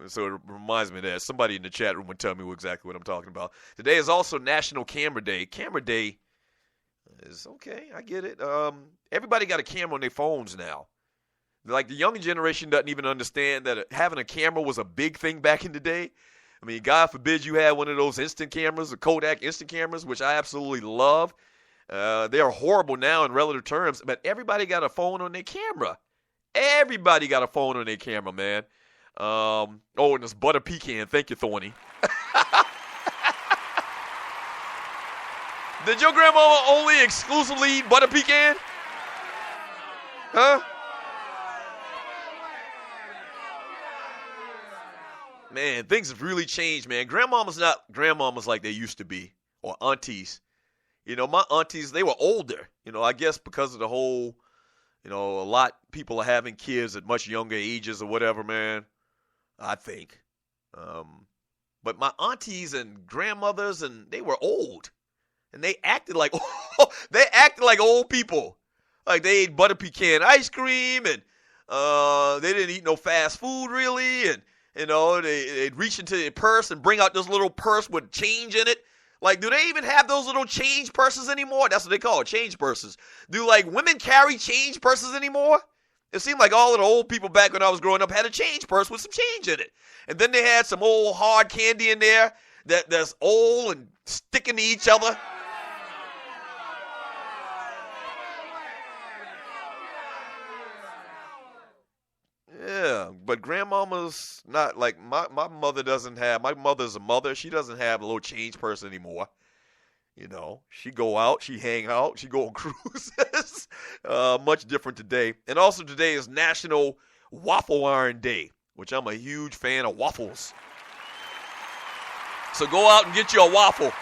So it reminds me of that. Somebody in the chat room would tell me exactly what I'm talking about. Today is also National Camera Day. Camera Day is okay. I get it. Everybody got a camera on their phones now. Like the younger generation doesn't even understand that having a camera was a big thing back in the day. I mean, God forbid you had one of those instant cameras, the Kodak instant cameras, which I absolutely love. They are horrible now in relative terms, but everybody got a phone on their camera. Everybody got a phone on their camera, man. And it's butter pecan. Thank you, Thorny. Did your grandmama only exclusively eat butter pecan? Huh? Man, things have really changed, man. Grandmama's not grandmamas like they used to be, or aunties. You know, my aunties, they were older. You know, I guess because of the whole, a lot of people are having kids at much younger ages or whatever, man. I think. But my aunties and grandmothers, and they were old. And they acted like old people. Like they ate butter pecan ice cream, and they didn't eat no fast food really, and they'd reach into their purse and bring out this little purse with change in it. Like, do they even have those little change purses anymore? That's what they call it, change purses. Do, like, women carry change purses anymore? It seemed like all of the old people back when I was growing up had a change purse with some change in it. And then they had some old hard candy in there that's old and sticking to each other. Yeah, but grandmama's not like my mother doesn't have. My mother's a mother. She doesn't have a little change purse anymore. She go out, she hang out, she go on cruises. Much different today. And also today is National Waffle Iron Day, which I'm a huge fan of waffles. So go out and get you a waffle.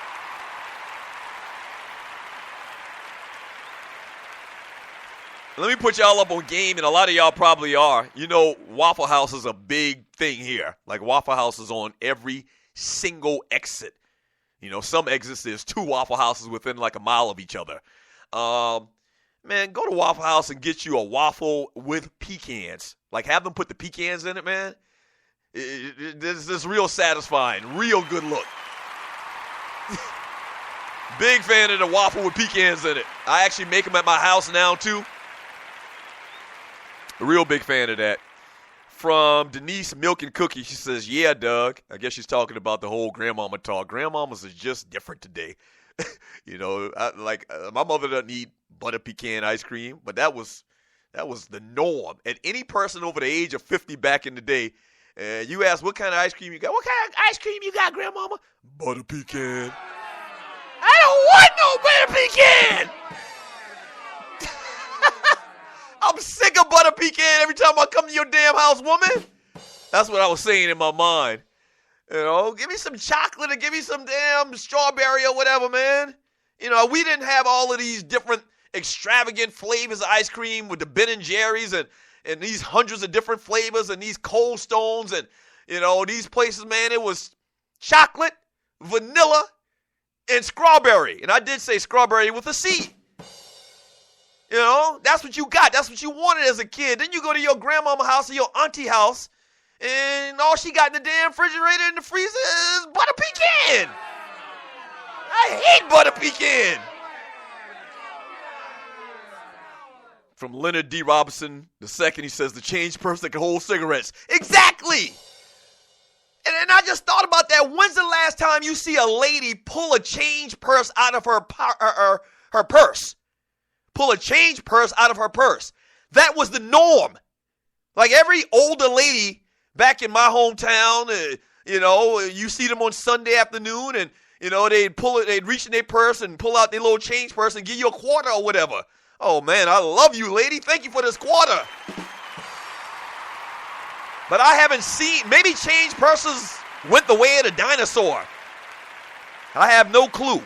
Let me put y'all up on game, and a lot of y'all probably are. Waffle House is a big thing here. Like, Waffle House is on every single exit. Some exits, there's 2 Waffle Houses within like a mile of each other. Man, go to Waffle House and get you a waffle with pecans. Like, have them put the pecans in it, man. This is real satisfying. Real good look. Big fan of the waffle with pecans in it. I actually make them at my house now, too. A real big fan of that. From Denise Milk and Cookie, she says, yeah, Doug. I guess she's talking about the whole grandmama talk. Grandmamas are just different today. My mother doesn't eat butter pecan ice cream, but that was the norm. And any person over the age of 50 back in the day, you ask what kind of ice cream you got. What kind of ice cream you got, grandmama? Butter pecan. I don't want no butter pecan. I'm sick of butter pecan every time I come to your damn house, woman. That's what I was saying in my mind. Give me some chocolate or give me some damn strawberry or whatever, man. We didn't have all of these different extravagant flavors of ice cream with the Ben & Jerry's and these hundreds of different flavors and these Cold Stones and, these places, man. It was chocolate, vanilla, and strawberry. And I did say strawberry with a C. That's what you got. That's what you wanted as a kid. Then you go to your grandmama house or your auntie house, and all she got in the damn refrigerator and the freezer is butter pecan. I hate butter pecan. From Leonard D. Robinson II, he says, the change purse that can hold cigarettes. Exactly. And I just thought about that. When's the last time you see a lady pull a change purse out of her purse? Pull a change purse out of her purse. That was the norm. Like every older lady back in my hometown, you see them on Sunday afternoon and, they'd reach in their purse and pull out their little change purse and give you a quarter or whatever. Oh, man, I love you, lady. Thank you for this quarter. But I haven't seen, maybe change purses went the way of the dinosaur. I have no clue.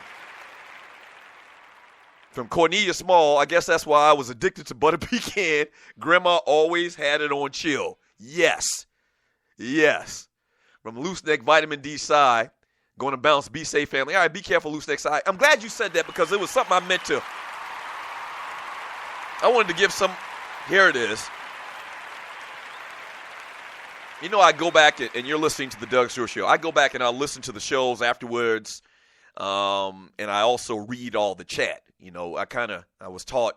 From Cornelia Small, I guess that's why I was addicted to butter pecan. Grandma always had it on chill. Yes. From Loose Neck Vitamin D Psy, going to bounce, be safe, family. All right, be careful, Loose Neck Psy. I'm glad you said that because it was something I meant to. I wanted to give some, here it is. I go back and you're listening to the Doug Stewart Show. I go back and I listen to the shows afterwards, and I also read all the chat. I was taught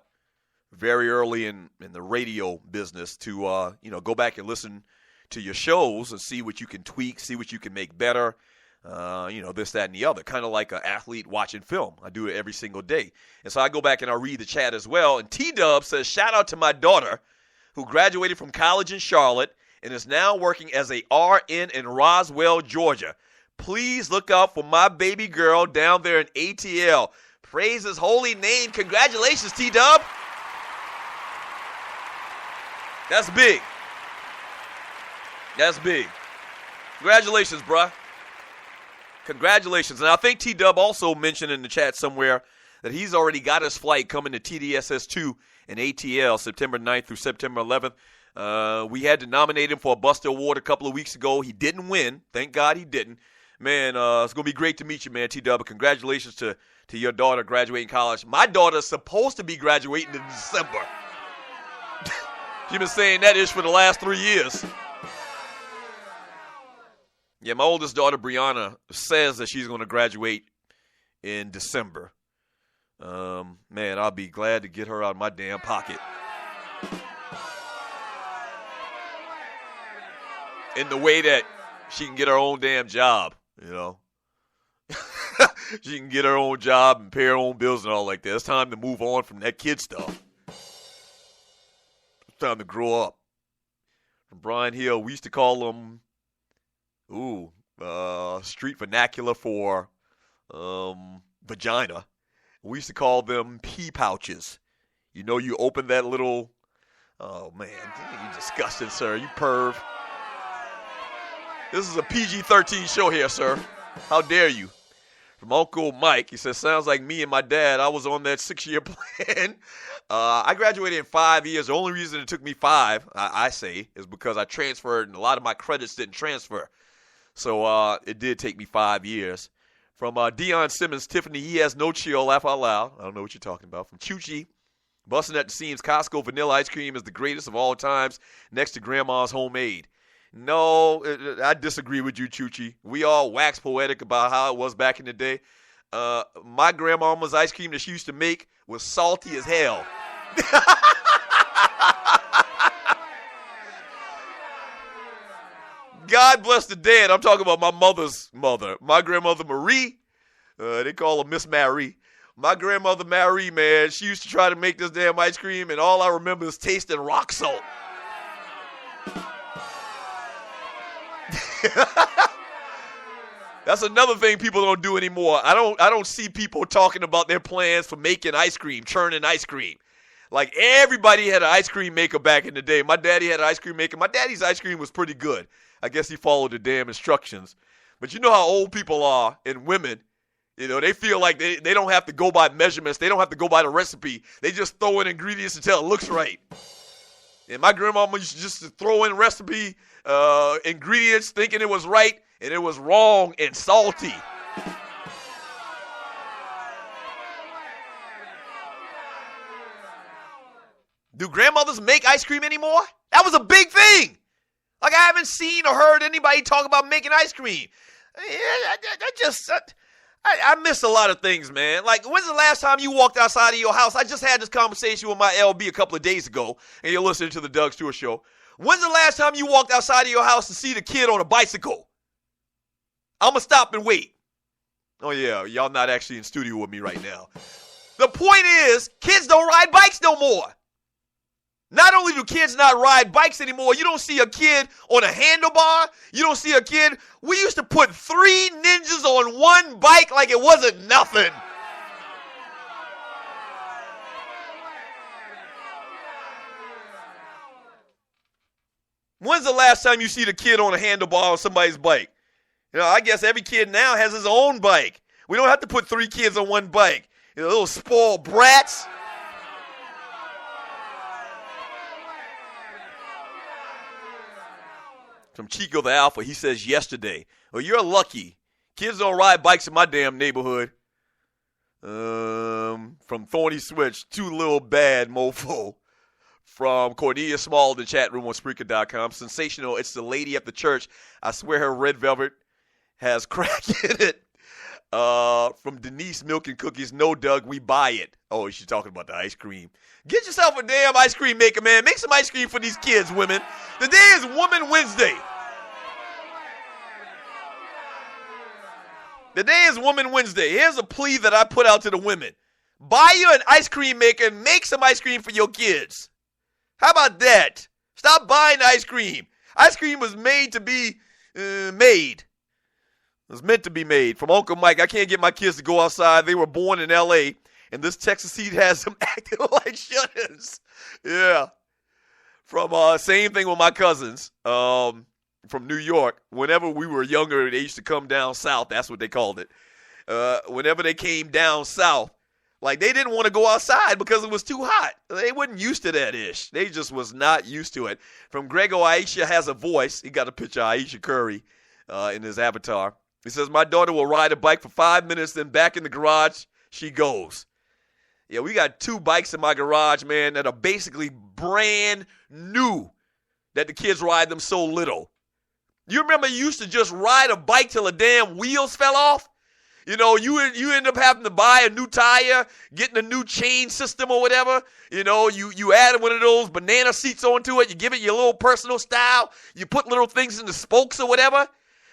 very early in the radio business to go back and listen to your shows and see what you can tweak, see what you can make better. This, that, and the other. Kind of like an athlete watching film. I do it every single day. And so I go back and I read the chat as well. And T-Dub says, shout out to my daughter who graduated from college in Charlotte and is now working as a RN in Roswell, Georgia. Please look out for my baby girl down there in ATL. Praise his holy name. Congratulations, T-Dub. That's big. That's big. Congratulations, bruh. Congratulations. And I think T-Dub also mentioned in the chat somewhere that he's already got his flight coming to TDSS2 in ATL September 9th through September 11th. We had to nominate him for a Buster Award a couple of weeks ago. He didn't win. Thank God he didn't. Man, it's going to be great to meet you, man, T-Dub. Congratulations to your daughter graduating college. My daughter's supposed to be graduating in December. She's been saying that ish for the last 3 years. Yeah, my oldest daughter, Brianna, says that she's going to graduate in December. Man, I'll be glad to get her out of my damn pocket. In the way that she can get her own damn job, She can get her own job and pay her own bills and all like that. It's time to move on from that kid stuff. It's time to grow up. From Brian Hill, we used to call them, street vernacular for vagina. We used to call them pee pouches. You open that little, oh man, you disgusting, sir. You perv. This is a PG-13 show here, sir. How dare you? From Uncle Mike, he says, sounds like me and my dad. I was on that 6-year plan. I graduated in 5 years. The only reason it took me 5, I say, is because I transferred and a lot of my credits didn't transfer. So it did take me 5 years. From Deion Simmons, Tiffany, he has no chill, laugh out loud. I don't know what you're talking about. From Chuchi, busting at the seams, Costco vanilla ice cream is the greatest of all times next to Grandma's homemade. No, I disagree with you, Chuchi. We all wax poetic about how it was back in the day. My grandmama's ice cream that she used to make was salty as hell. God bless the dead. I'm talking about my mother's mother. My grandmother, Marie. They call her Miss Marie. My grandmother, Marie, man, she used to try to make this damn ice cream, and all I remember is tasting rock salt. That's another thing people don't do anymore. I don't see people talking about their plans for making ice cream, churning ice cream. Like everybody had an ice cream maker back in the day. My daddy had an ice cream maker. My daddy's ice cream was pretty good. I guess he followed the damn instructions. But you know how old people are and women, they feel like they don't have to go by measurements. They don't have to go by the recipe. They just throw in ingredients until it looks right. And my grandmama used to just throw in recipe ingredients thinking it was right, and it was wrong and salty. Do grandmothers make ice cream anymore? That was a big thing. Like, I haven't seen or heard anybody talk about making ice cream. I miss a lot of things, man. Like, when's the last time you walked outside of your house? I just had this conversation with my LB a couple of days ago, and you're listening to the Doug Stewart Show. When's the last time you walked outside of your house to see the kid on a bicycle? I'm going to stop and wait. Oh, yeah, y'all not actually in studio with me right now. The point is, kids don't ride bikes no more. Not only do kids not ride bikes anymore, you don't see a kid on a handlebar. You don't see a kid. We used to put 3 ninjas on one bike like it wasn't nothing. When's the last time you see the kid on a handlebar on somebody's bike? I guess every kid now has his own bike. We don't have to put 3 kids on one bike. Little spoiled brats. From Chico the Alpha, he says yesterday, well, you're lucky. Kids don't ride bikes in my damn neighborhood. From Thorny Switch, too little bad mofo. from Cornelia Small in the chat room on Spreaker.com. Sensational. It's the lady at the church. I swear her red velvet has crack in it. From Denise Milk and Cookies. No, Doug, we buy it. Oh, she's talking about the ice cream. Get yourself a damn ice cream maker, man. Make some ice cream for these kids, women. Today is Woman Wednesday. Today is Woman Wednesday. Here's a plea that I put out to the women. Buy you an ice cream maker and make some ice cream for your kids. How about that? Stop buying ice cream. Ice cream was made to be made. It was meant to be made. From Uncle Mike, I can't get my kids to go outside. They were born in L.A., and this Texas heat has them acting like shut-ins. Yeah. From same thing with my cousins from New York. Whenever we were younger, they used to come down south. That's what they called it. Whenever they came down south, like they didn't want to go outside because it was too hot. They weren't used to that ish. They just was not used to it. From Grego, Aisha has a voice. He got a picture of Aisha Curry in his avatar. He says, my daughter will ride a bike for 5 minutes, then back in the garage she goes. Yeah, we got 2 bikes in my garage, man, that are basically brand new, that the kids ride them so little. You remember you used to just ride a bike till the damn wheels fell off? You know, you end up having to buy a new tire, getting a new chain system or whatever. You know, you add one of those banana seats onto it. You give it your little personal style. You put little things in the spokes or whatever.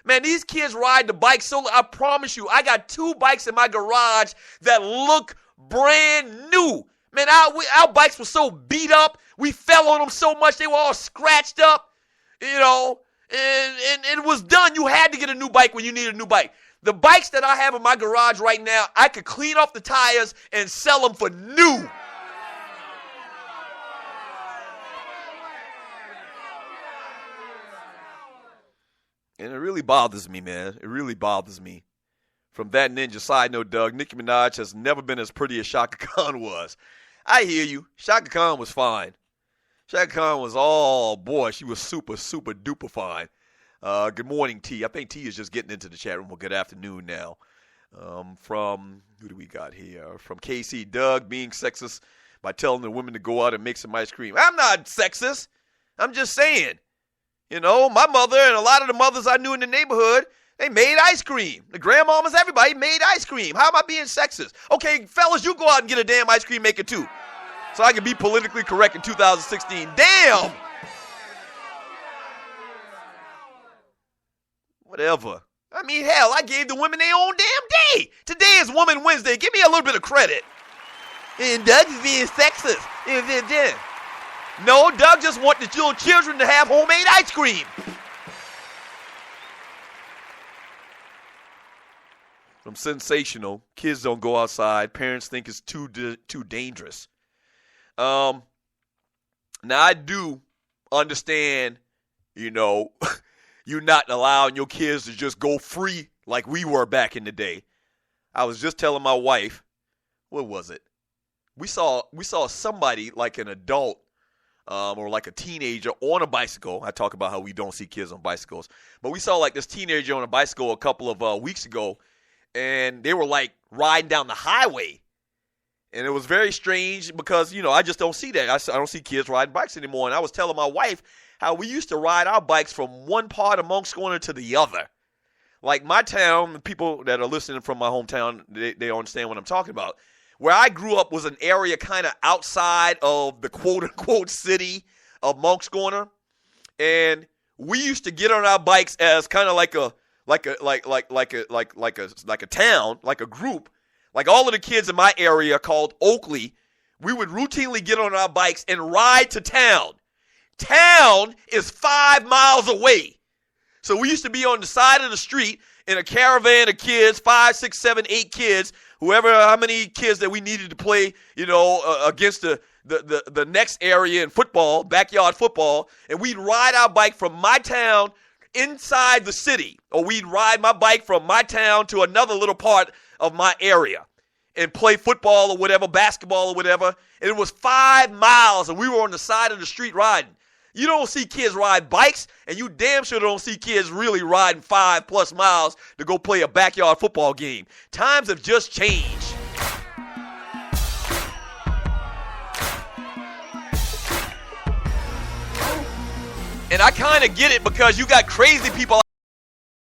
Man, these kids ride the bike so, I promise you, I got 2 bikes in my garage that look brand new. Man, our bikes were so beat up. We fell on them so much. They were all scratched up, you know, and it was done. You had to get a new bike when you need a new bike. The bikes that I have in my garage right now, I could clean off the tires and sell them for new. And it really bothers me, man. It really bothers me. From that ninja, side note, Doug, Nicki Minaj has never been as pretty as Shaka Khan was. I hear you. Shaka Khan was fine. Shaka Khan was, oh, boy, she was super, super duper fine. Good morning, T. I think T is just getting into the chat room. Well, good afternoon now. From, who do we got here? From KC, Doug being sexist by telling the women to go out and make some ice cream. I'm not sexist. I'm just saying. You know, my mother and a lot of the mothers I knew in the neighborhood, they made ice cream. The grandmamas, everybody made ice cream. How am I being sexist? Okay, fellas, you go out and get a damn ice cream maker too. So I can be politically correct in 2016. Damn! Whatever. I mean, hell, I gave the women their own damn day. Today is Woman Wednesday. Give me a little bit of credit. And Doug is being sexist. No, Doug just wants the little children to have homemade ice cream. From Sensational, kids don't go outside. Parents think it's too dangerous. Now, I do understand, you know, you not allowing your kids to just go free like we were back in the day. I was just telling my wife, what was it? We saw somebody like an adult or like a teenager on a bicycle. I talk about how we don't see kids on bicycles. But we saw like this teenager on a bicycle a couple of weeks ago, and they were like riding down the highway. And it was very strange because, you know, I just don't see that. I don't see kids riding bikes anymore. And I was telling my wife how we used to ride our bikes from one part of Moncks Corner to the other. Like my town, the people that are listening from my hometown, they understand what I'm talking about. Where I grew up was an area kind of outside of the quote-unquote city of Moncks Corner. And we used to get on our bikes as kind of like a town, like a group. Like all of the kids in my area called Oakley, we would routinely get on our bikes and ride to town. Town is 5 miles away. So we used to be on the side of the street in a caravan of kids, 5, 6, 7, 8 kids, how many kids that we needed to play, you know, against the next area in football, backyard football. And we'd ride our bike from my town inside the city, or we'd ride my bike from my town to another little part of my area and play football or whatever, basketball or whatever. And it was 5 miles, and we were on the side of the street riding. You don't see kids ride bikes, and you damn sure don't see kids really riding 5+ miles to go play a backyard football game. Times have just changed. And I kind of get it because you got crazy people